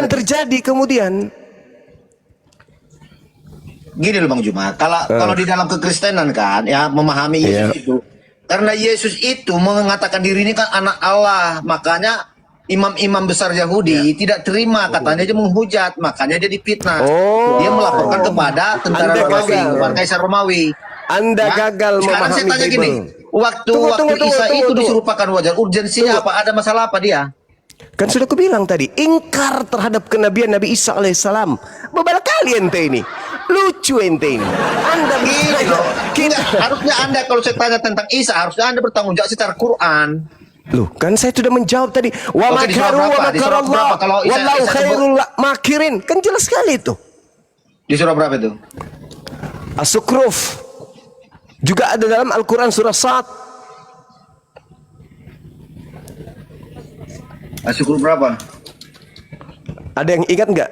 yang terjadi kemudian? Gini loh Bang Juma, kalau di dalam kekristenan kan ya memahami Yesus itu, karena Yesus itu mengatakan diri ini kan anak Allah, makanya imam-imam besar Yahudi tidak terima, katanya dia menghujat, makanya dia difitnah. Dia melaporkan kepada tentara Romawi, kepada Kaisar Romawi. Anda gagal Sekarang saya memahami tanya gini, waktu Isa itu diserupakan wajar, urgensinya apa? Ada masalah apa dia? Kan sudah aku bilang tadi, ingkar terhadap kenabian Nabi Isa alaihissalam. Beberapa kali ente ini, lucu ente ini. Anda harusnya Anda kalau saya tanya tentang Isa, harusnya Anda bertanggung jawab secara Quran. Loh, kan saya sudah menjawab tadi. Wa makaru wa makarallah wallahu khairul makirin. Kan jelas sekali itu. Di surah berapa itu? As-Sukruf. Juga ada dalam Al-Quran surah Sad. As-Sukruf berapa? Ada yang ingat nggak?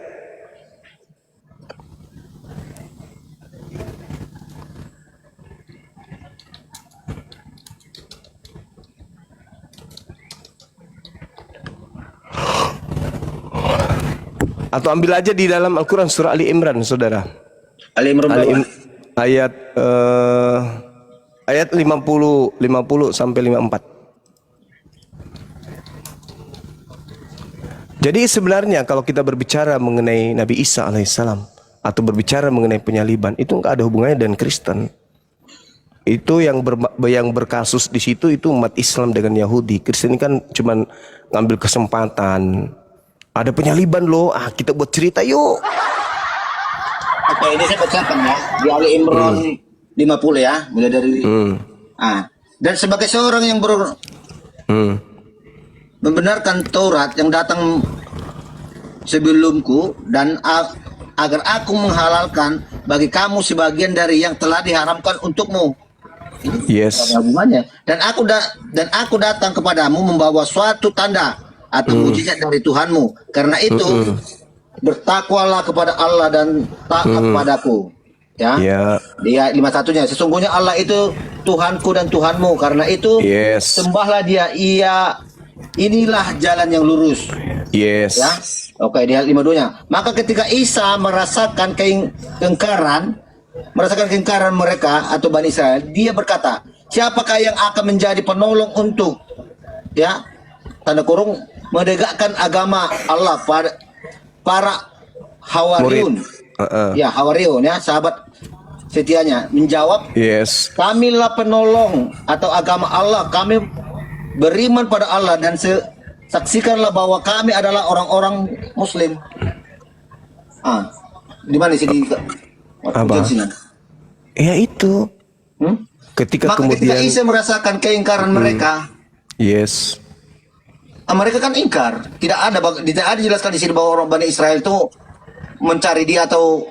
Atau ambil aja di dalam Al-Quran surah Ali Imran, saudara. Ali Imran ayat 50 sampai 54. Jadi sebenarnya kalau kita berbicara mengenai Nabi Isa alaihissalam atau berbicara mengenai penyaliban, itu nggak ada hubungannya dengan Kristen. Itu yang berkasus di situ itu umat Islam dengan Yahudi. Kristen kan cuman ngambil kesempatan. Ada penyaliban loh, kita buat cerita yuk. Oke, ini saya bacakan ya di Ali Imran 50 ya, mulai dari dan sebagai seorang yang membenarkan Taurat yang datang sebelumku dan agar aku menghalalkan bagi kamu sebagian dari yang telah diharamkan untukmu. Yes. Dan aku datang kepadamu membawa suatu tanda atau mujizat dari Tuhanmu. Karena itu bertakwalah kepada Allah dan taat padaku. Ya. Di ayat 51-nya, sesungguhnya Allah itu Tuhanku dan Tuhanmu. Karena itu sembahlah Dia. Inilah jalan yang lurus. Ya. Oke, di ayat 52-nya. Maka ketika Isa merasakan kengkaran mereka atau Bani Israel, dia berkata, siapakah yang akan menjadi penolong untuk tanda kurung menegakkan agama Allah pada para Hawariun. Hawariun ya, sahabat setianya menjawab, kamilah penolong atau agama Allah, kami beriman pada Allah dan saksikanlah bahwa kami adalah orang-orang Muslim. Di mana sini? Ya itu. Ketika kemudian Isa merasakan keingkaran mereka. Mereka kan ingkar. Tidak ada dijelaskan di sini bahwa orang Bani Israel itu mencari dia atau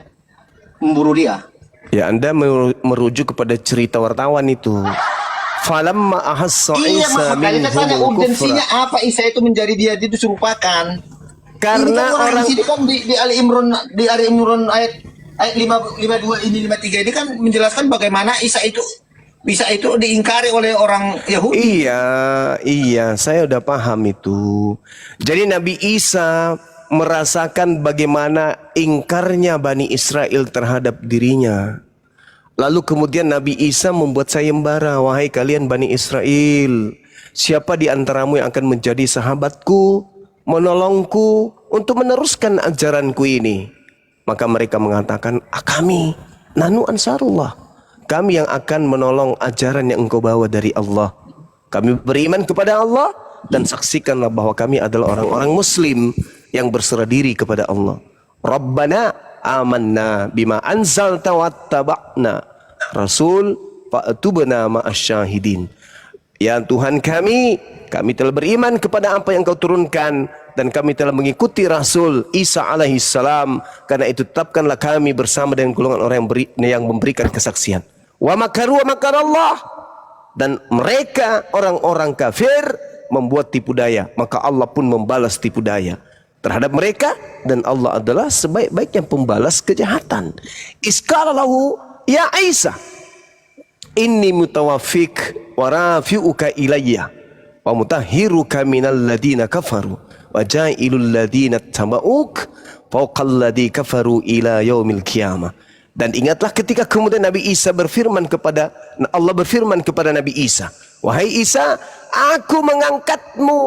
memburu dia. Ya, Anda merujuk kepada cerita wartawan itu. Falamma ahassa Isa minhum urgensinya apa Isa itu menjadi dia diserupakan. Karena orang di sini kan di Ali Imran ayat 52 ini 53 ini kan menjelaskan bagaimana Isa itu diingkari oleh orang Yahudi. Iya, saya udah paham itu. Jadi Nabi Isa merasakan bagaimana ingkarnya Bani Israel terhadap dirinya. Lalu kemudian Nabi Isa membuat sayembara, wahai kalian Bani Israel, siapa di antaramu yang akan menjadi sahabatku, menolongku untuk meneruskan ajaranku ini? Maka mereka mengatakan, kami, nanu ansarullah. Kami yang akan menolong ajaran yang engkau bawa dari Allah. Kami beriman kepada Allah dan saksikanlah bahwa kami adalah orang-orang Muslim yang berserah diri kepada Allah. Rabbana amanna bima anzalta wattaba'na rasul fa'tubna ma'asyahidin. Ya Tuhan kami telah beriman kepada apa yang kau turunkan dan kami telah mengikuti Rasul Isa alaihissalam. Karena itu tetapkanlah kami bersama dengan golongan orang yang memberikan kesaksian. Wa makaru wa makarallah, dan mereka orang-orang kafir membuat tipu daya, maka Allah pun membalas tipu daya terhadap mereka, dan Allah adalah sebaik-baiknya pembalas kejahatan. Iskala lahu ya Isa inni mutawaffik wa rafi'uka ilayya wa mutahhiruka minal ladina kafaru wa ja'ilul ladzina tabauka fawqal ladzi kafaru ila yaumil qiyamah. Dan ingatlah ketika kemudian Nabi Isa berfirman kepada Allah berfirman kepada Nabi Isa, wahai Isa, aku mengangkatmu.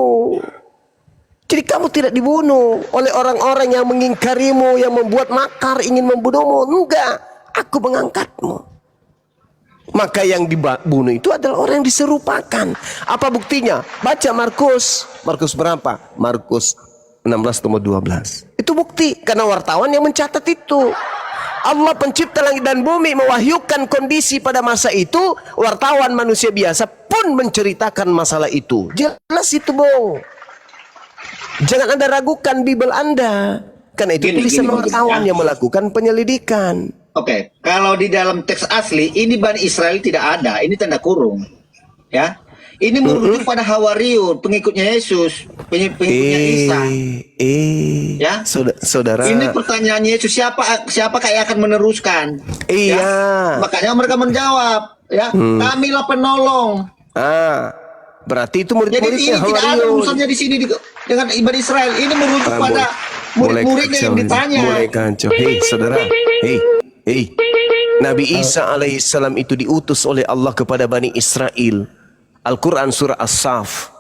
Jadi kamu tidak dibunuh oleh orang-orang yang mengingkarimu, yang membuat makar ingin membunuhmu. Enggak, aku mengangkatmu. Maka yang dibunuh itu adalah orang yang diserupakan. Apa buktinya? Baca Markus. Markus berapa? Markus 16:12. Itu bukti karena wartawan yang mencatat itu. Allah pencipta langit dan bumi mewahyukan kondisi pada masa itu. Wartawan manusia biasa pun menceritakan masalah itu. Jelas itu, Bung. Jangan Anda ragukan Bible Anda. Karena itu tulisan wartawan yang melakukan penyelidikan. Oke, kalau di dalam teks asli ini Bani Israel tidak ada, ini tanda kurung, ya. Ini merujuk pada Hawariun, pengikutnya Yesus, pengikutnya Isa. Ya, saudara. Ini pertanyaan Yesus, siapa yang akan meneruskan? Iya. Ya? Makanya mereka menjawab, ya, kamilah penolong. Berarti itu Jadi murid-muridnya ini tidak ada urusannya di sini dengan Bani Israel. Ini merujuk pada murid-muridnya yang ditanya. Mulai kacau. Hei, saudara. Hei. Nabi Isa alaihissalam itu diutus oleh Allah kepada Bani Israel. Al-Quran surah As-Saf.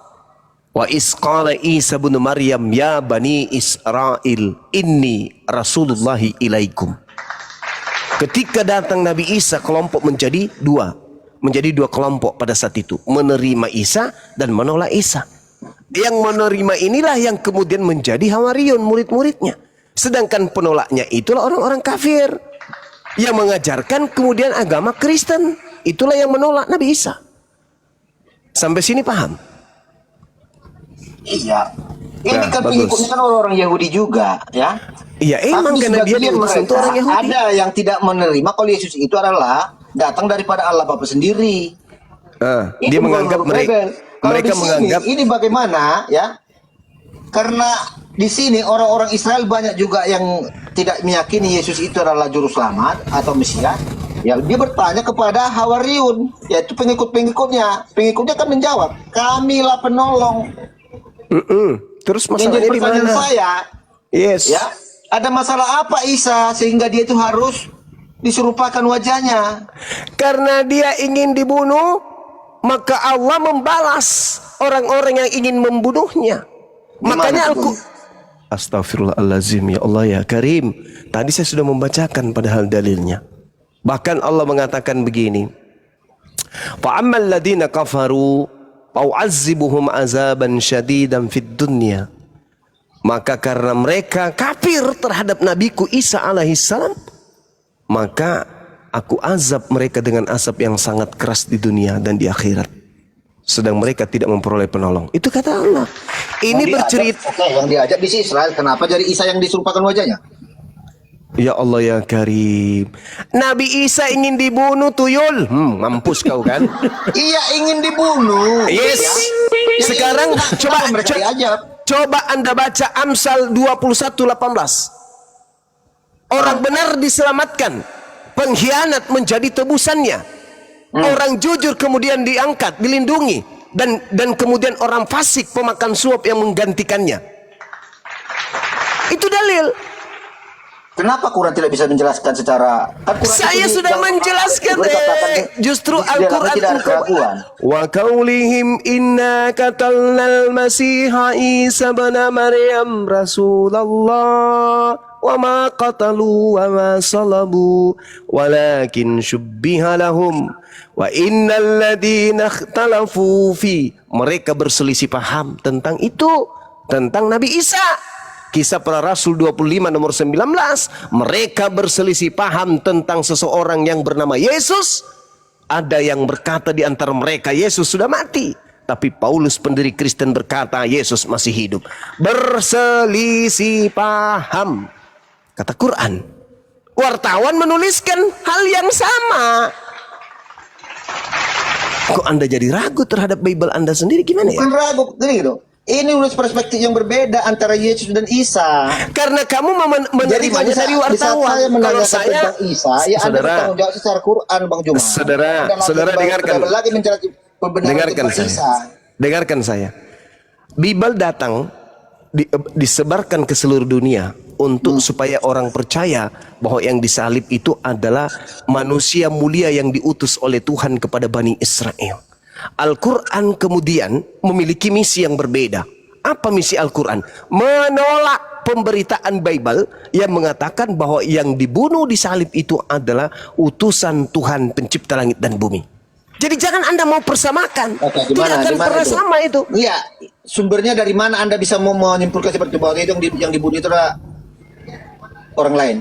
Wa isqala Isa bin Maryam ya Bani Israel inni Rasulullahi ilaikum. Ketika datang Nabi Isa, kelompok menjadi dua kelompok pada saat itu, menerima Isa dan menolak Isa. Yang menerima inilah yang kemudian menjadi Hawariun, murid-muridnya. Sedangkan penolaknya itulah orang-orang kafir yang mengajarkan kemudian agama Kristen. Itulah yang menolak Nabi Isa. Sampai sini paham? Iya. Ini kan pengikutnya kan orang-orang Yahudi juga, ya. Iya, emang karena dia diutus untuk orang Yahudi. Ada yang tidak menerima kalau Yesus itu adalah datang daripada Allah Bapa sendiri. Dia menganggap mereka menganggap ini bagaimana, ya? Karena di sini orang-orang Israel banyak juga yang tidak meyakini Yesus itu adalah juru selamat atau Mesias. Ya, dia bertanya kepada Hawariun, yaitu pengikutnya. Pengikutnya kan menjawab, kamilah penolong. Terus masalahnya di mana? Saya, yes. Ya, ada masalah apa Isa sehingga dia itu harus diserupakan wajahnya? Karena dia ingin dibunuh, maka Allah membalas orang-orang yang ingin membunuhnya. Makanya Astaghfirullahalazim, ya Allah ya Karim. Tadi saya sudah membacakan padahal dalilnya. Bahkan Allah mengatakan begini. Fa'ammal ladina kafaru fa'u'azzibuhum azaban syadidan fid dunya. Maka karena mereka kafir terhadap Nabiku Isa alaihissalam, maka aku azab mereka dengan azab yang sangat keras di dunia dan di akhirat. Sedang mereka tidak memperoleh penolong. Itu kata Allah. Ini bercerita. Yang diajak di Israel, kenapa jadi Isa yang diserupakan wajahnya? Ya Allah ya Karim. Nabi Isa ingin dibunuh, tuyul. Mampus kau kan? Iya, ingin dibunuh. Yes. Ya. Sekarang coba Anda baca Amsal 21:18. Orang benar diselamatkan, pengkhianat menjadi tebusannya. Orang jujur kemudian diangkat, dilindungi, dan kemudian orang fasik pemakan suap yang menggantikannya. Itu dalil. Kenapa Quran tidak bisa menjelaskan secara? Saya sudah menjelaskan justru Al-Quran. Wa qaulihim inna qatalnal masiha Isa ibn Maryam Rasulullah wa ma qatalu wa ma salabu walakin syubbiha lahum wa innal ladina ikhtalafu fi. Mereka berselisih paham tentang itu, tentang Nabi Isa. Kisah Para Rasul 25 nomor 19. Mereka berselisih paham tentang seseorang yang bernama Yesus. Ada yang berkata di antara mereka Yesus sudah mati, tapi Paulus pendiri Kristen berkata Yesus masih hidup. Berselisih paham. Kata Quran. Wartawan menuliskan hal yang sama. Kok Anda jadi ragu terhadap Bible Anda sendiri? Gimana ya? Bukan ragu, gini gitu. Ini udah perspektif yang berbeda antara Yesus dan Isa. Karena kamu menerimanya dari wartawan. Kalau saya tentang Isa, ya Anda bertanggung jawab secara Quran, Bang Juma. Saudara dengarkan. Dengarkan saya. Dengarkan saya. Bible datang disebarkan ke seluruh dunia untuk supaya orang percaya bahwa yang disalib itu adalah manusia mulia yang diutus oleh Tuhan kepada Bani Israel. Al-Quran kemudian memiliki misi yang berbeda. Apa misi Al-Quran? Menolak pemberitaan Bible yang mengatakan bahwa yang dibunuh di salib itu adalah utusan Tuhan pencipta langit dan bumi. Jadi jangan Anda mau persamakan. Oke, Tidak akan pernah itu? sama itu. Iya, sumbernya dari mana Anda bisa mau menyimpulkan seperti bahwa itu yang dibunuh itu adalah orang lain?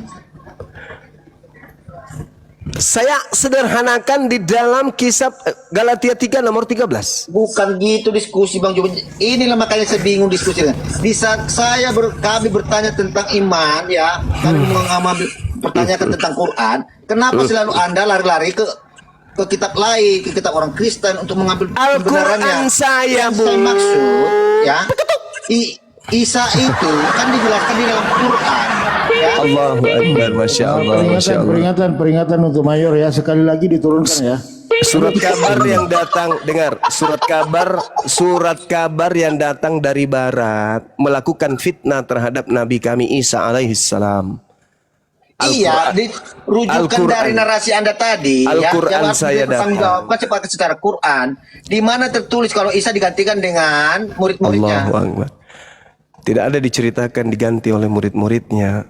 Saya sederhanakan di dalam kisah Galatia 3 nomor 13. Bukan gitu diskusi Bang Juma. Inilah makanya saya bingung diskusinya. Di saat kami bertanya tentang iman ya, kami mengambil pertanyakan tentang Quran, kenapa selalu Anda lari-lari ke kitab lain, ke kitab orang Kristen untuk mengambil Al-Quran kebenarannya? saya, Yang Bu. saya maksud ya, Isa itu kan dijelaskan di dalam Quran. Ya. Allahu Akbar, Masya Allah, Masya Allah. Peringatan untuk Mayor ya, sekali lagi diturunkan ya. Surat kabar yang datang, dengar, surat kabar yang datang dari barat melakukan fitnah terhadap Nabi kami Isa alaihissalam. Iya, rujukan dari narasi Anda tadi. Al-Quran ya, saya datang. Jawabkan secara Quran, di mana tertulis kalau Isa digantikan dengan murid-muridnya. Allahu Akbar. Tidak ada diceritakan diganti oleh murid-muridnya.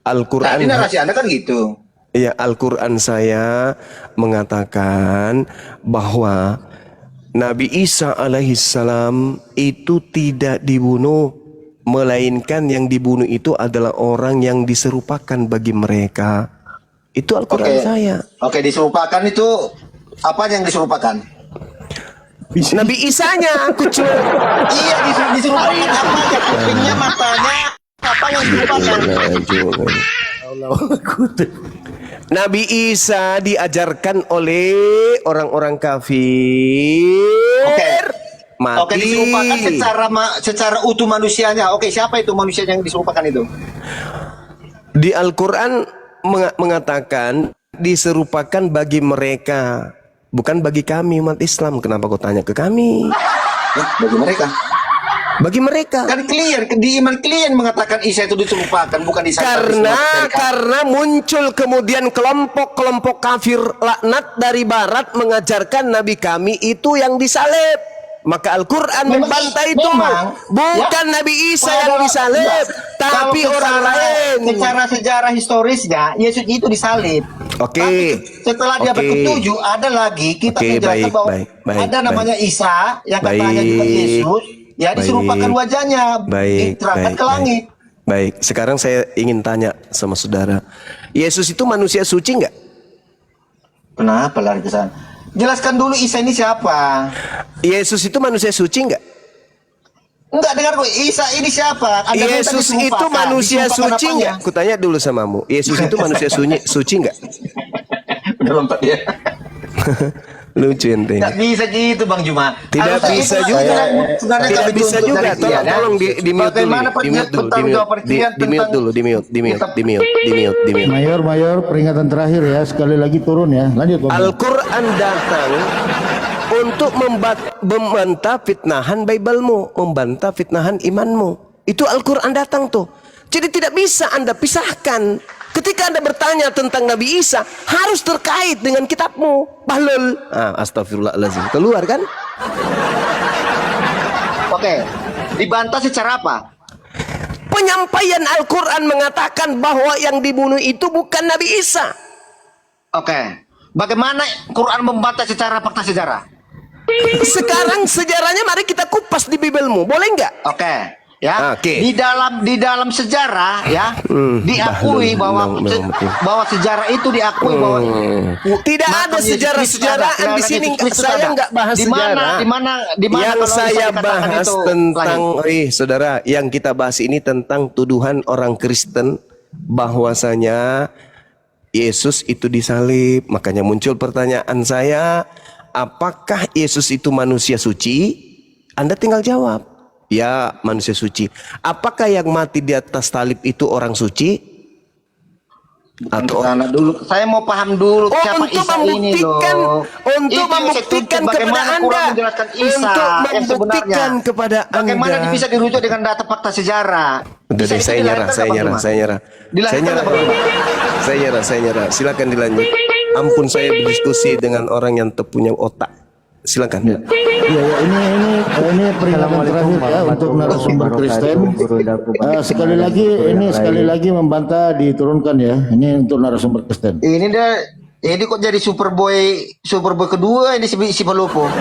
Al-Quran. Tadi narasi Anda kan gitu. Iya, Al-Quran saya mengatakan bahwa Nabi Isa alaihissalam itu tidak dibunuh, melainkan yang dibunuh itu adalah orang yang diserupakan bagi mereka. Itu Al-Quran saya. Oke, diserupakan itu apa yang diserupakan? Nabi Isanya, aku cuma. Iya, diserupakan apa? Kupingnya, matanya, apa yang diserupakan? Nabi Isa diajarkan oleh orang-orang kafir. Mati. Oke, diserupakan secara utuh manusianya. Oke, siapa itu manusia yang diserupakan itu? Di Al-Quran mengatakan diserupakan bagi mereka, bukan bagi kami umat Islam. Kenapa kau tanya ke kami? Bagi mereka. Bagi mereka. Kan clear, di iman clear mengatakan Isa itu diserupakan, bukan Isa. Karena muncul kemudian kelompok-kelompok kafir laknat dari barat mengajarkan Nabi kami itu yang disalib. Maka Al-Quran membantah itu. Bukan ya? Nabi Isa yang disalib, tapi orang lain. Secara sejarah historisnya, Yesus itu disalib. Oke. Setelah dia berketujuh, ada lagi kita menjelaskan bahwa ada namanya Isa yang katanya juga Yesus. Ya, diserupakan wajahnya, diterangkan ke langit. Baik, sekarang saya ingin tanya sama saudara, Yesus itu manusia suci nggak? Kenapa lari ke sana? Jelaskan dulu Isa ini siapa? Yesus itu manusia suci nggak? Enggak, dengar gue, Isa ini siapa? Yesus itu manusia suci nggak? Kutanya dulu samamu, Yesus itu manusia suci nggak? Udah lompat ya. Lucu ente. Tidak bisa gitu Bang Juma. Tidak bisa juga. Tidak bisa juga. Tolong di mute dulu. Di mute. Mayor, peringatan terakhir ya, sekali lagi turun ya. Lanjut. Al-Quran datang untuk membantah fitnahan Bible-mu, membantah fitnahan imanmu. Itu Al-Quran datang tuh. Jadi tidak bisa Anda pisahkan. Ketika Anda bertanya tentang Nabi Isa, harus terkait dengan kitabmu. Bahlul. Astagfirullahaladzim. Keluar kan? Oke. Dibantah secara apa? Penyampaian Al-Quran mengatakan bahwa yang dibunuh itu bukan Nabi Isa. Oke. Bagaimana Quran membantah secara fakta sejarah? Sekarang sejarahnya mari kita kupas di Bibelmu. Boleh nggak? Oke. Ya, di dalam sejarah ya diakui bahwa sejarah itu diakui bahwa tidak ada sejarah-sejarahan di sini. Saya nggak bahas sejarah. Di mana yang saya bahas tentang saudara, yang kita bahas ini tentang tuduhan orang Kristen bahwasanya Yesus itu disalib. Makanya muncul pertanyaan saya, apakah Yesus itu manusia suci? Anda tinggal jawab. Ya, manusia suci. Apakah yang mati di atas salib itu orang suci? Atau Karena dulu saya mau paham dulu siapa untuk Isa ini membuktikan, loh. untuk Itu yang saya membuktikan tuntut, kepada bagaimana Anda, kurang menjelaskan Isa untuk yang membuktikan sebenarnya. kepada Bagaimana Anda. bisa dirujuk dengan data fakta sejarah? Udah Isa deh, itu saya nyerah, dilahirkan saya kapan, nyerah, Mas? saya nyerah. Dilahirkan Saya nyerah. kapan, Mas? Saya nyerah. Silakan dilanjut. Ampun, saya berdiskusi dengan orang yang punya otak. Silakan. Iya, ini peringatan terakhir ya untuk narasumber Kristen. Sekali lagi membantah diturunkan ya. Ini untuk narasumber Kristen. Ini kok jadi Superboy kedua ini si Palopo.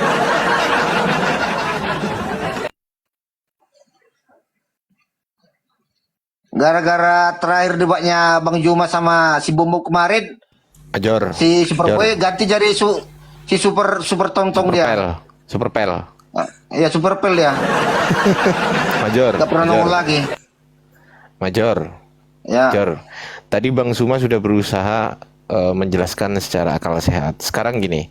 Gara-gara terakhir debatnya Bang Juma sama si Bombo kemarin, Ajor. si Superboy ganti jadi si super tongtong dia. Super pel. Ya super pel ya. Major. Gak pernah nongol lagi. Major. Ya. Major. Tadi Bang Suma sudah berusaha menjelaskan secara akal sehat. Sekarang gini.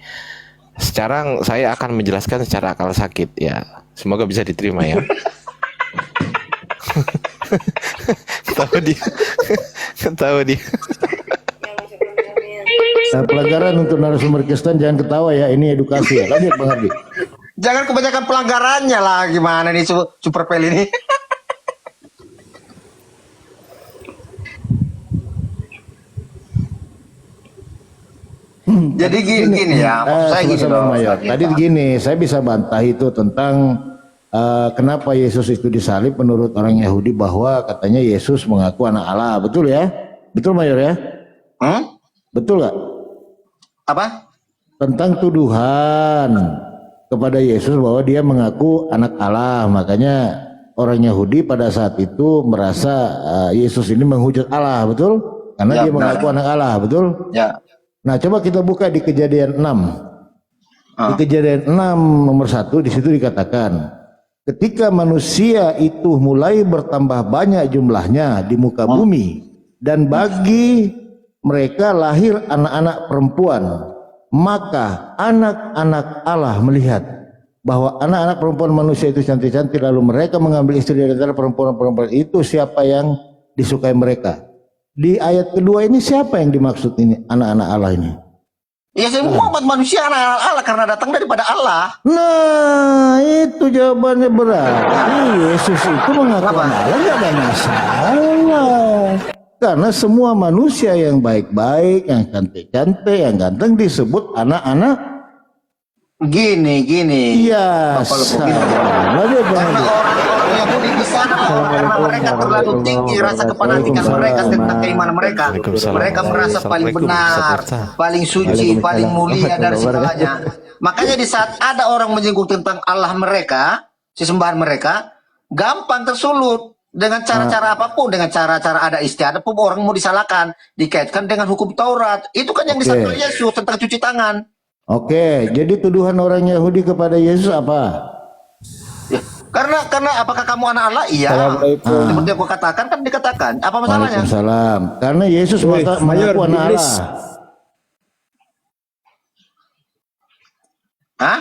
Sekarang saya akan menjelaskan secara akal sakit ya. Semoga bisa diterima ya. Ketawa dia. Ketawa dia. Pelanggaran untuk narasumber Kristen, jangan ketawa ya. Ini edukasi ya. Lanjut Bang Ardi. Jangan kebanyakan pelanggarannya lah, gimana nih super pel ini. Jadi gini ya, maksud saya gini Sama-sama loh. Mayor. Tadi gini, saya bisa bantah itu tentang kenapa Yesus itu disalib menurut orang Yahudi, bahwa katanya Yesus mengaku anak Allah. Betul ya? Betul Mayor ya? Betul nggak? Apa? Tentang tuduhan kepada Yesus bahwa dia mengaku anak Allah. Makanya orang Yahudi pada saat itu merasa Yesus ini menghujat Allah. Betul? Karena Ya, dia benar. mengaku anak Allah. Betul? Ya. Nah, coba kita buka di Kejadian 6. Di Kejadian 6 nomor 1 di situ dikatakan, ketika manusia itu mulai bertambah banyak jumlahnya di muka bumi, dan bagi mereka lahir anak-anak perempuan, maka anak-anak Allah melihat bahwa anak-anak perempuan manusia itu cantik-cantik, lalu mereka mengambil istri dari antara perempuan-perempuan itu, siapa yang disukai mereka. Di ayat kedua ini siapa yang dimaksud ini anak-anak Allah ini? Ya semua umat manusia anak Allah karena datang daripada Allah. Nah, itu jawabannya berarti Yesus itu mengaku anak Allah, nggak ada masalah. Karena semua manusia yang baik-baik, yang cantik-cantik, yang ganteng disebut anak-anak. Gini. Iya, Bapak Lupo, gini. Lanjut, Bang Karena Adi. orang-orang Yahudi di sana, karena mereka terlalu tinggi rasa kepentingan mereka tentang keimanan mereka. Mereka merasa paling benar, paling suci, paling mulia dari segalanya. Makanya di saat ada orang menyinggung tentang Allah mereka, sesembahan mereka, gampang tersulut dengan cara-cara apapun, dengan cara-cara ada istiadat pun orang mau disalahkan, dikaitkan dengan hukum Taurat. Itu kan yang disampaikan Yesus tentang cuci tangan. Oke, jadi tuduhan orang Yahudi kepada Yesus apa? Ya, karena apakah kamu anak Allah? Iya. Seperti yang aku katakan kan dikatakan. Apa masalahnya? Waalaikumsalam. Karena Yesus mengaku anak Allah. Hah?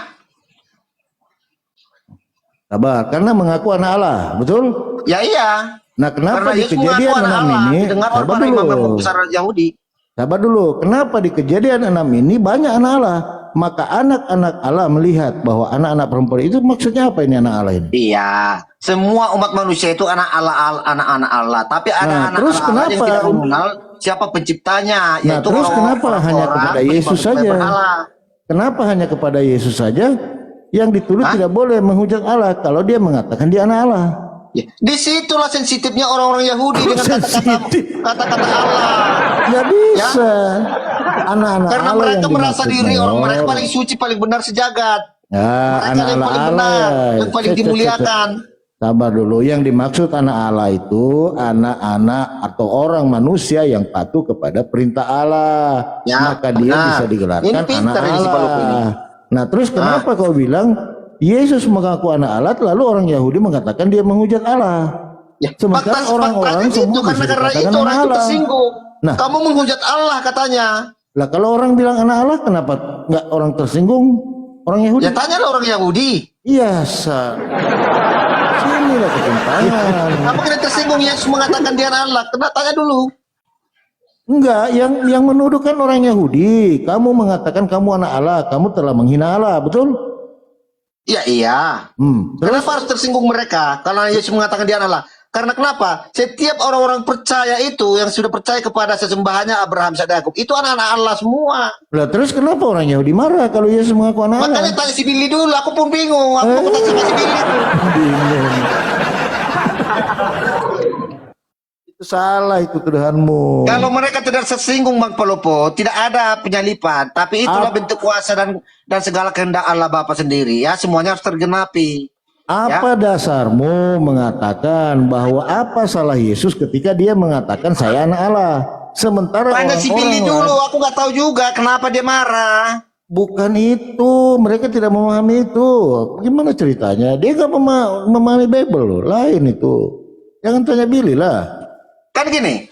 Sabar, karena mengaku anak Allah, betul? Ya iya. Nah, kenapa Karena di Yesus Kejadian mengaku anak 6 Allah. ini? Didengar oleh Sabar para imam dulu. besar Yahudi. Sabar dulu. Kenapa di Kejadian 6 ini banyak anak Allah? Maka anak-anak Allah melihat bahwa anak-anak perempuan itu maksudnya apa ini anak Allah ini? Iya. Semua umat manusia itu anak Allah, anak-anak Allah. Tapi ada anak terus Allah yang kenapa? tidak mengenal siapa penciptanya. Nah, terus kenapa hanya kepada Yesus saja? Kenapa hanya kepada Yesus saja yang dituduh tidak boleh menghujat Allah kalau dia mengatakan dia anak Allah? Ya, disitulah sensitifnya orang-orang Yahudi dengan kata-kata Allah. Nggak bisa. Anak-anak Karena Allah mereka yang merasa dimaksud, diri orang Mayor. mereka paling suci, paling benar sejagat. Ya, Mereka yang anak-anak paling Allah benar, ya. yang paling dimuliakan. Sabar dulu, yang dimaksud anak Allah itu anak-anak atau orang manusia yang patuh kepada perintah Allah. Ya, Maka dia benar. bisa digelarkan Ini anak pintar ini si Paluku ini. Allah. Nah, terus kenapa kau bilang Yesus mengaku anak Allah, lalu orang Yahudi mengatakan dia menghujat Allah? Ya, Sementara orang-orang itu semua bisa karena dikatakan itu orang anak itu Allah. tersinggung. Nah. Kamu menghujat Allah katanya. Lah kalau orang bilang anak Allah, kenapa nggak orang tersinggung? Orang Yahudi? Ya tanyalah orang Yahudi. Iya, sinilah ketimpangan. Kamu kena tersinggung Yesus mengatakan dia anak Allah. Kena tanya dulu. Enggak, yang menuduh kan orang Yahudi. Kamu mengatakan kamu anak Allah, kamu telah menghina Allah, betul? Iya, iya. Terus Kenapa harus tersinggung mereka? Kalau Yesus mengatakan dia adalah. Karena kenapa? Setiap orang-orang percaya itu yang sudah percaya kepada sesembahannya Abraham, Ishak, dan Yakub, itu anak-anak Allah semua. lah terus kenapa orang Yahudi marah kalau Yesus mengaku anak Allah? Makanya tanya si Billy dulu, aku pun bingung. Aku mau tanya sama si Billy. Bingung. Itu salah itu tuduhanmu. Kalau mereka tidak tersinggung Bang Palopo, tidak ada penyalipan, tapi itulah bentuk kuasa dan segala kehendak Allah Bapa sendiri ya, semuanya harus tergenapi. Apa dasarmu mengatakan bahwa apa salah Yesus ketika dia mengatakan saya anak Allah? Sementara Tanya si Billy dulu, aku nggak tahu juga kenapa dia marah. bukan itu, mereka tidak memahami itu. Gimana ceritanya? Dia nggak memahami Bible loh, lain itu. Jangan tanya Billy lah. Kan gini,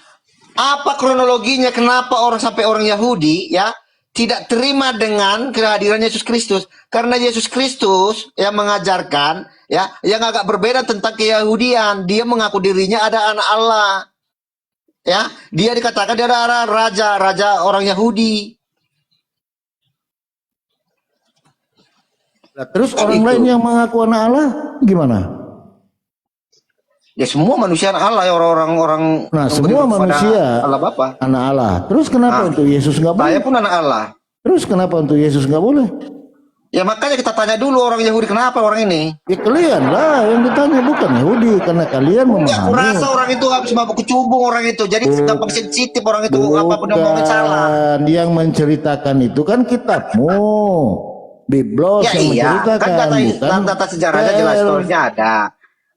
apa kronologinya kenapa sampai orang Yahudi ya tidak terima dengan kehadiran Yesus Kristus? Karena Yesus Kristus yang mengajarkan ya yang agak berbeda tentang keyahudian. Dia mengaku dirinya ada anak Allah. Ya, dia dikatakan dia adalah raja orang Yahudi. Nah, terus orang lain yang mengaku anak Allah gimana? Ya semua manusia anak Allah ya orang-orang. Nah, semua manusia Allah Bapa. anak Allah. Terus kenapa untuk Yesus nggak boleh? Saya pun anak Allah. Terus kenapa untuk Yesus nggak boleh? Ya makanya kita tanya dulu orang Yahudi kenapa orang ini? Ya kalian lah yang ditanya, bukan Yahudi, karena kalian Aku memahami. rasa orang itu habis mabuk kecubung orang itu. Jadi gampang sensitif orang itu apapun yang ngomongin salah. Bukan, yang menceritakan itu kan kitabmu, Biblos Ya yang iya, menceritakan, kan bukan data sejarahnya jelas Pel. story-nya ada.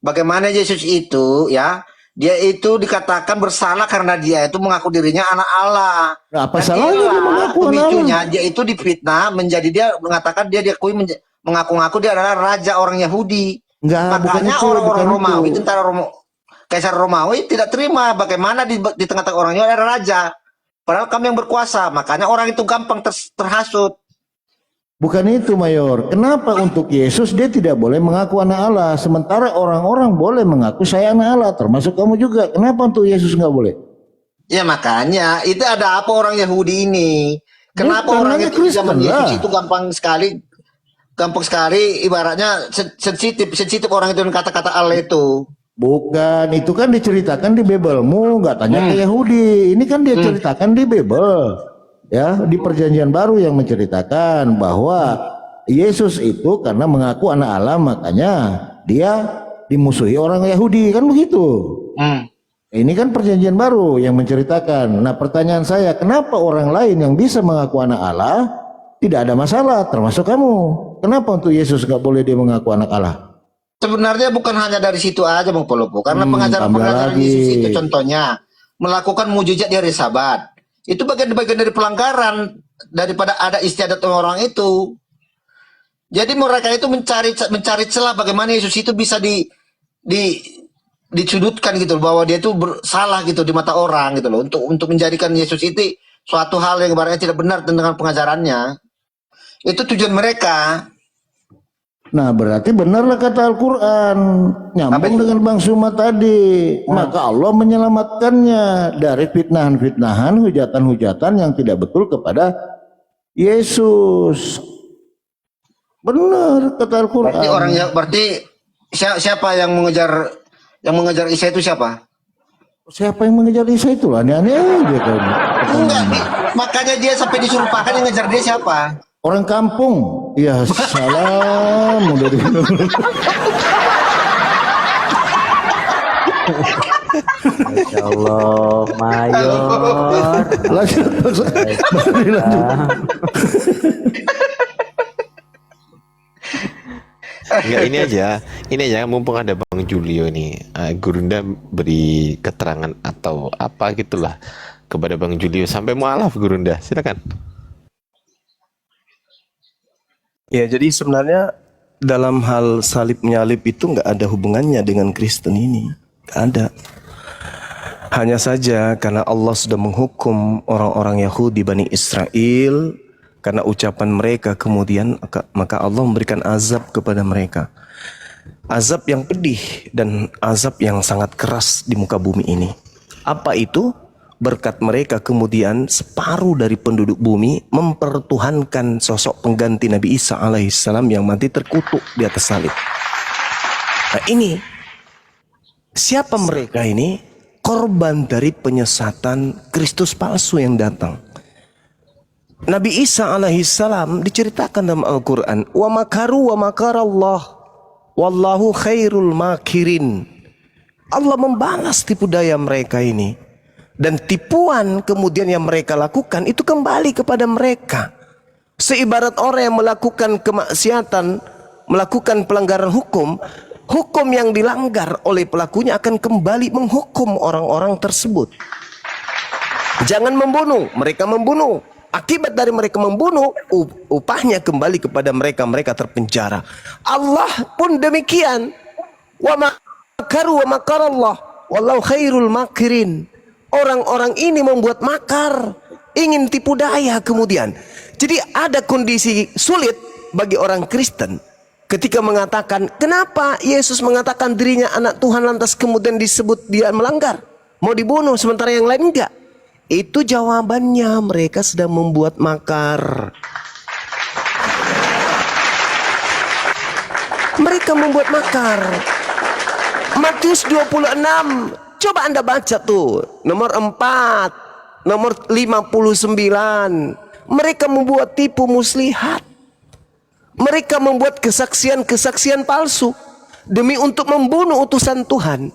Bagaimana Yesus itu ya, dia itu dikatakan bersalah karena dia itu mengaku dirinya anak Allah. Nah, apa Dan salahnya dia inilah mengaku anak pemicunya, Allah? dia itu difitnah menjadi dia mengatakan dia diakui mengaku-ngaku dia adalah raja orang Yahudi. Enggak, bukan Makanya itu, orang-orang bukan Romawi, itu. tentara Kaisar Romawi tidak terima bagaimana di tengah-tengah orangnya ada raja. Padahal kami yang berkuasa, makanya orang itu gampang terhasut. Bukan itu, Mayor. Kenapa untuk Yesus dia tidak boleh mengaku anak Allah, sementara orang-orang boleh mengaku saya anak Allah, termasuk kamu juga. Kenapa untuk Yesus nggak boleh? Ya makanya itu ada apa orang Yahudi ini? Kenapa Bukan, orang hanya itu Kristen zaman Yesus lah. itu gampang sekali ibaratnya sensitif orang itu dengan kata-kata Allah itu. Bukan, itu kan diceritakan di Bibelmu, nggak tanya ke Yahudi. Ini kan dia ceritakan di Bibel, ya, di Perjanjian Baru yang menceritakan bahwa Yesus itu karena mengaku anak Allah, makanya dia dimusuhi orang Yahudi, kan begitu. Ini kan Perjanjian Baru yang menceritakan. Nah, pertanyaan saya, kenapa orang lain yang bisa mengaku anak Allah tidak ada masalah, termasuk kamu? Kenapa untuk Yesus nggak boleh dia mengaku anak Allah? Sebenarnya bukan hanya dari situ aja Bang Polopo, karena pengajaran-pengajaran tambah lagi. Yesus itu contohnya melakukan mujizat di hari Sabat. Itu bagian-bagian dari pelanggaran daripada ada istiadat orang itu. Jadi mereka itu mencari celah bagaimana Yesus itu bisa disudutkan gitu bahwa dia itu bersalah gitu di mata orang gitu loh, untuk menjadikan Yesus itu suatu hal yang ibaratnya tidak benar dengan pengajarannya. Itu tujuan mereka. Nah, berarti benarlah kata Al-Quran, nyambung dengan Bang Suma tadi. Maka Allah menyelamatkannya dari fitnahan-fitnahan, hujatan-hujatan yang tidak betul kepada Yesus. Benar kata Al-Quran. Berarti siapa yang mengejar Isa itu siapa? Siapa yang mengejar Isa itu lah, aneh-aneh aja kan. Enggak, makanya dia sampai disuruh pakai yang ngejar dia siapa? Orang kampung. Ya salam udah di Masya Allah, Mayor. lanjut. Enggak, ini aja mumpung ada Bang Julio nih, Gurunda beri keterangan atau apa gitulah kepada Bang Julio sampai mualaf Gurunda, silakan. Ya, jadi sebenarnya dalam hal salib menyalib itu nggak ada hubungannya dengan Kristen ini, nggak ada. Hanya saja karena Allah sudah menghukum orang-orang Yahudi Bani Israel karena ucapan mereka, kemudian maka Allah memberikan azab kepada mereka. Azab yang pedih dan azab yang sangat keras di muka bumi ini. Apa itu? Berkat mereka kemudian separuh dari penduduk bumi mempertuhankan sosok pengganti Nabi Isa alaihissalam yang mati terkutuk di atas salib. Nah ini, siapa mereka ini? Korban dari penyesatan Kristus palsu yang datang. Nabi Isa alaihissalam diceritakan dalam Al-Quran, wa makaru wa makarallah wallahu khairul makirin. Allah membalas tipu daya mereka ini. Dan tipuan kemudian yang mereka lakukan itu kembali kepada mereka. Seibarat orang yang melakukan kemaksiatan, melakukan pelanggaran hukum, hukum yang dilanggar oleh pelakunya akan kembali menghukum orang-orang tersebut. Jangan membunuh, mereka membunuh. Akibat dari mereka membunuh, upahnya kembali kepada mereka, mereka terpenjara. Allah pun demikian. Wa makaru wa makarallah wallahu khairul makirin. Orang-orang ini membuat makar, ingin tipu daya kemudian. Jadi ada kondisi sulit bagi orang Kristen ketika mengatakan, kenapa Yesus mengatakan dirinya anak Tuhan lantas kemudian disebut dia melanggar, mau dibunuh sementara yang lain enggak? Itu jawabannya, mereka sedang membuat makar. Mereka membuat makar. Matius 26, coba Anda baca tuh, nomor 4, nomor 59. Mereka membuat tipu muslihat. Mereka membuat kesaksian-kesaksian palsu demi untuk membunuh utusan Tuhan.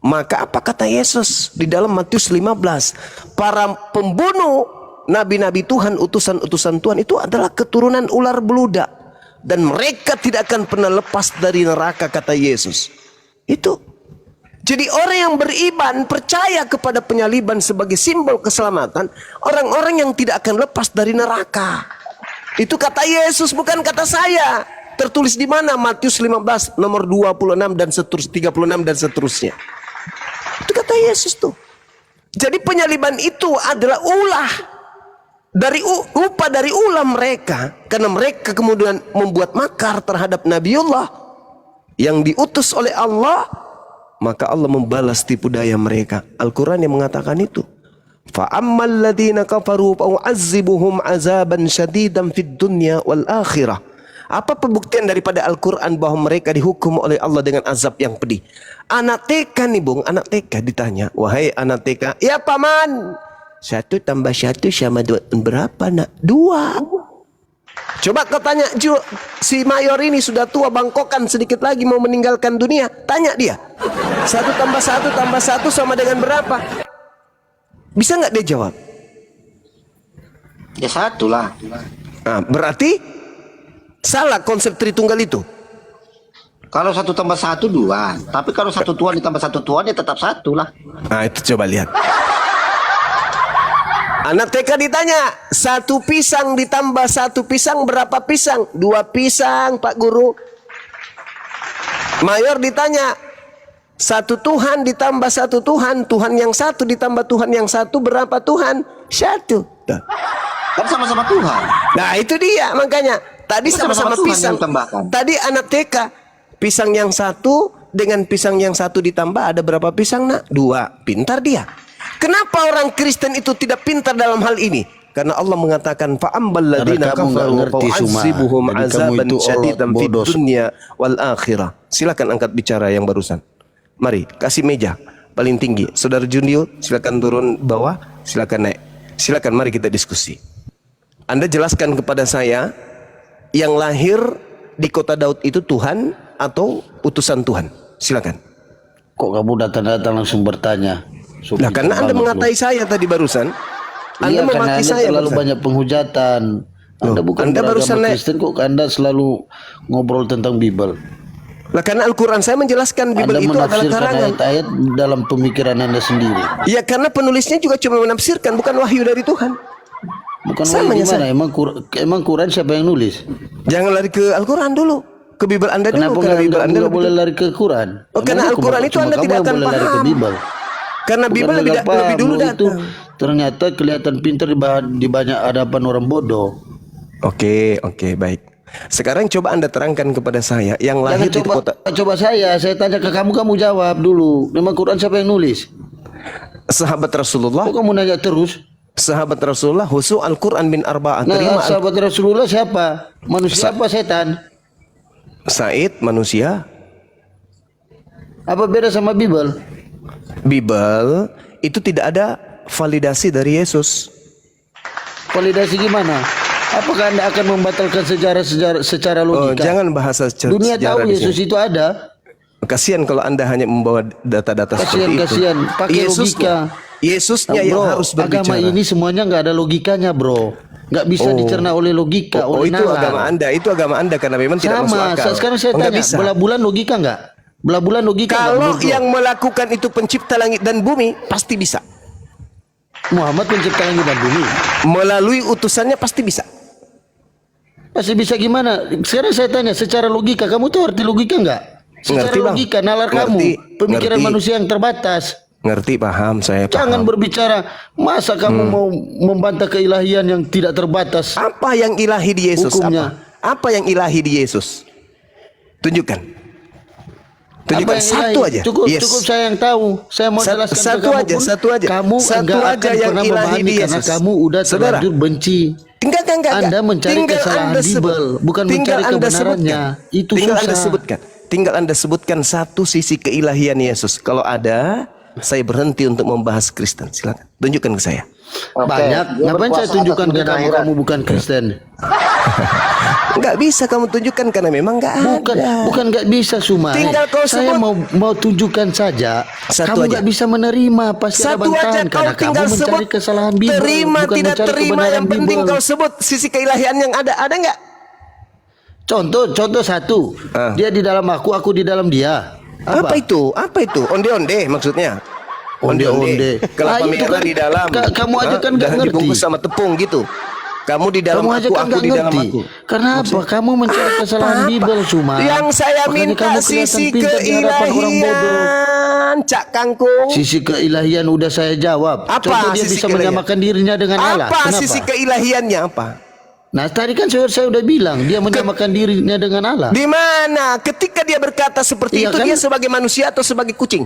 Maka apa kata Yesus di dalam Matius 15? Para pembunuh nabi-nabi Tuhan, utusan-utusan Tuhan itu adalah keturunan ular beludak. Dan mereka tidak akan pernah lepas dari neraka, kata Yesus. Itu. Jadi orang yang beriman percaya kepada penyaliban sebagai simbol keselamatan, orang-orang yang tidak akan lepas dari neraka. Itu kata Yesus, bukan kata saya. Tertulis di mana? Matius 15 nomor 26 dan seterusnya, 36 dan seterusnya. Itu kata Yesus tuh. Jadi penyaliban itu adalah ulah dari upah dari ulah mereka, karena mereka kemudian membuat makar terhadap Nabiullah yang diutus oleh Allah. Maka Allah membalas tipu daya mereka. Al-Quran yang mengatakan itu. فَأَمَّا الَّذِينَ كَفَرُوا فَأُعَذِّبُهُمْ عَذَابًا شَدِيدًا فِي الدُّنْيَا وَالْآخِرَةِ. Apa pembuktian daripada Al-Quran bahwa mereka dihukum oleh Allah dengan azab yang pedih? Anak TK nih Bung, anak TK ditanya, wahai anak TK, ya paman, 1 tambah 1 sama 2 berapa nak? 2. Coba kau tanya, si mayor ini sudah tua bangkokan, sedikit lagi mau meninggalkan dunia. Tanya dia, 1 tambah 1 tambah 1 sama dengan berapa? Bisa nggak dia jawab? Ya 1 lah. Nah, berarti salah konsep Tritunggal itu. Kalau 1 tambah 1 2. Tapi kalau 1 tuan ditambah 1 tuan ya tetap 1 lah. Nah itu coba lihat. Anak TK ditanya, 1 pisang ditambah 1 pisang berapa pisang? 2 pisang Pak Guru. Mayor ditanya, 1 Tuhan ditambah 1 Tuhan, Tuhan yang 1 ditambah Tuhan yang 1 berapa Tuhan? 1. Kan sama-sama Tuhan. Nah itu dia makanya. Tadi sama-sama pisang. Tadi anak TK, pisang yang 1 dengan pisang yang 1 ditambah ada berapa pisang nak? 2. Pintar dia. Kenapa orang Kristen itu tidak pintar dalam hal ini? Karena Allah mengatakan fa'ambal ladzina kafaru fa'u'adzibuhum 'adzaban syadidan fid dunya wal akhirah. Silakan angkat bicara yang barusan. Mari, kasih meja paling tinggi. Saudara Jundio, silakan turun bawah, silakan naik. Silakan mari kita diskusi. Anda jelaskan kepada saya, yang lahir di kota Daud itu Tuhan atau utusan Tuhan? Silakan. Kok kamu datang-datang langsung bertanya? Nah, karena Anda mengatai saya tadi barusan. Anda iya, memaki saya terlalu barusan. banyak penghujatan. Anda bukan Anda barusan beragama Kristen, kok Anda selalu ngobrol tentang Bible? Lah karena Al-Quran saya menjelaskan Bible Anda itu adalah menafsirkan karangan. ayat-ayat dalam pemikiran Anda sendiri. Ya karena penulisnya juga cuma menafsirkan, bukan wahyu dari Tuhan. Bukan Saya wahyu menyesal. gimana? Emang Quran siapa yang nulis? Jangan lari ke Al-Quran dulu, ke Bible Anda Kenapa dulu. Karena Bible Anda nggak lebih boleh lari ke Quran? Oh, karena Emang Al-Quran itu cuma Anda kamu tidak yang akan boleh lari ke paham. Bible. Karena Bukan Bible lebih nggak paham, dulu lu itu datang. ternyata kelihatan pintar di banyak hadapan orang bodoh. Oke, baik. Sekarang coba Anda terangkan kepada saya yang lahir Jangan di kota. coba saya tanya ke kamu jawab dulu. Memang Quran siapa yang nulis? Sahabat Rasulullah, Kok kamu nanya terus? sahabat Rasulullah husu Al-Quran bin Arba'ah. Nah, Terima sahabat Rasulullah siapa? Manusia apa setan? Said manusia. Apa beda sama Bible? Bible itu tidak ada validasi dari Yesus. Validasi gimana? Apakah Anda akan membatalkan secara Oh, logika? jangan bahasa Dunia sejarah tahu di Yesus sini. itu ada. Kasihan kalau Anda hanya membawa data-data seperti itu. Kasihan, pakai logika. Yesusnya yang Bro, harus berbicara. agama ini semuanya nggak ada logikanya, bro. Nggak bisa dicerna oleh logika, Oh, oleh itu nalar. agama Anda, itu agama Anda karena memang tidak masuk Sama. akal. Sekarang saya Nggak tanya, bisa. bola bulan logika nggak? Bola bulan logika nggak Kalau menurut bro? yang melakukan itu pencipta langit dan bumi, pasti bisa. Muhammad pencipta langit dan bumi, Melalui utusannya pasti bisa. pasti bisa gimana? Sekarang saya tanya, secara logika, kamu tuh arti logika nggak? Secara Ngerti, Bang. logika, nalar Ngerti, kamu, pemikiran ngerti. manusia yang terbatas. Ngerti, paham, saya Jangan paham. berbicara, masa kamu mau membantah keilahian yang tidak terbatas? Apa yang ilahi di Yesus? Hukumnya. Apa yang ilahi di Yesus? Tunjukkan. Apa Tunjukkan yang satu ilahi? aja. Cukup, Yes. cukup saya yang tahu. Saya mau jelaskan satu ke kamu aja, pun, satu aja. kamu Satu enggak aja akan yang pernah ilahi memahami di karena Yesus. kamu udah Saudara. terlanjur benci. Enggak. Anda mencari kesalahan Bible, bukan mencari kebenarannya. Itu tinggal susah. Anda sebutkan. Tinggal Anda sebutkan satu sisi keilahian Yesus. Kalau ada, saya berhenti untuk membahas Kristen. Silakan. Tunjukkan ke saya. Banyak. Dia Ngapain saya berkuasa tunjukkan atas ke dunia kamu? akhirat. Kamu bukan Kristen. Enggak bisa kamu tunjukkan karena memang enggak Bukan, ada. bukan nggak bisa Sumai. Tinggal kau Saya sebut. mau tunjukkan saja. Satu kamu aja. nggak bisa menerima pasti ada Satu aja bantahan kau karena kamu tinggal sebut. mencari kesalahan Bible, Terima bukan tidak mencari terima kebenaran yang penting Bible. kau sebut sisi keilahian yang ada. Ada enggak? Contoh satu. Ah. Dia di dalam aku di dalam dia. Apa itu? Apa itu? Onde-onde maksudnya. Onde-onde. Kelapa Ah, itu merah kan- di dalam. kamu aja kan Hah? nggak Dan ngerti. dibungkus sama tepung gitu. Kamu di dalam Kamu aja kan aku nggak di dalam ngerti. aku. Karena apa? Kamu mencari kesalahan Bible Sumai. Yang saya Makanya minta kamu kelihatan sisi pintar di hadapan orang bodoh. keilahian, Cak Kangkung. Sisi keilahian udah saya jawab. Apa Contoh dia sisi bisa keilahian? menyamakan dirinya dengan Allah. Apa Kenapa? sisi keilahiannya apa? Nah tadi kan saya udah bilang dia menyamakan dirinya dengan Allah. Di mana? Ketika dia berkata seperti Iya itu, kan? dia sebagai manusia atau sebagai kucing?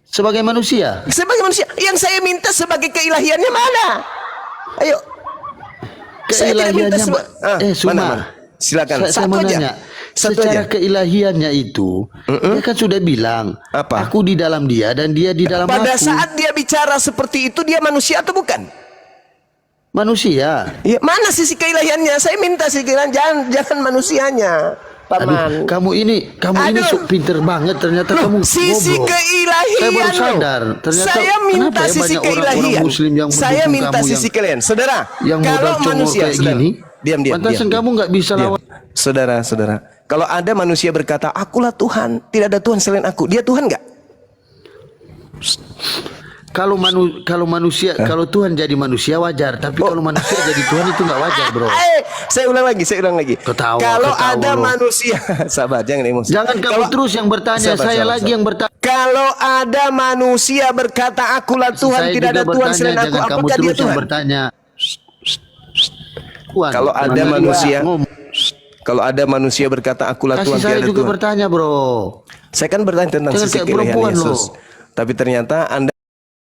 Sebagai manusia. Sebagai manusia. Yang saya minta sebagai keilahiannya mana? Ayo. Saya tidak minta Keilahiannya Suma. mana? Silakan. Saya Satu mau aja. nanya. Satu Secara aja. keilahiannya itu, dia kan sudah bilang, Apa? aku di dalam dia dan dia di dalam Pada aku. saat dia bicara seperti itu, dia manusia atau bukan? Manusia. Ya, mana sisi keilahiannya? Saya minta sisi keilahian, jangan manusianya, Aduh, paman. kamu ini Aduh. pinter banget ternyata Loh, kamu sisi ngobrol. keilahian. Saya baru loh. sadar. Ternyata Saya minta kenapa ya sisi banyak orang-orang keilahian. Muslim yang Saya mendukung minta kamu sisi keilahian. Saudara, yang kalau modal congor manusia kayak saudara, gini, diam. pantasan kamu nggak bisa Diam. lawan. Saudara, kalau ada manusia berkata, akulah Tuhan, tidak ada Tuhan selain aku. Dia Tuhan nggak? Kalau manusia, kalau Tuhan jadi manusia wajar, tapi kalau manusia jadi Tuhan itu nggak wajar, bro. Saya ulang lagi. Ketawa, Kalau ketawa ada lo. manusia, sabar, jangan emosi. Jangan kamu Kalau- terus yang bertanya, saya lagi yang bertanya. Kalau ada manusia berkata, akulah Tuhan, Saya tidak ada juga Tuhan bertanya, selain aku, jangan kamu apakah dia terus yang Tuhan? bertanya. Tuhan, Kalau ada namanya manusia, ngomong. Kalau ada manusia berkata, akulah Kasih Tuhan, saya tidak ada juga Tuhan. bertanya, bro. Saya kan bertanya tentang Jangan sisi kayak keilahian perempuan, Yesus. loh. Tapi ternyata Anda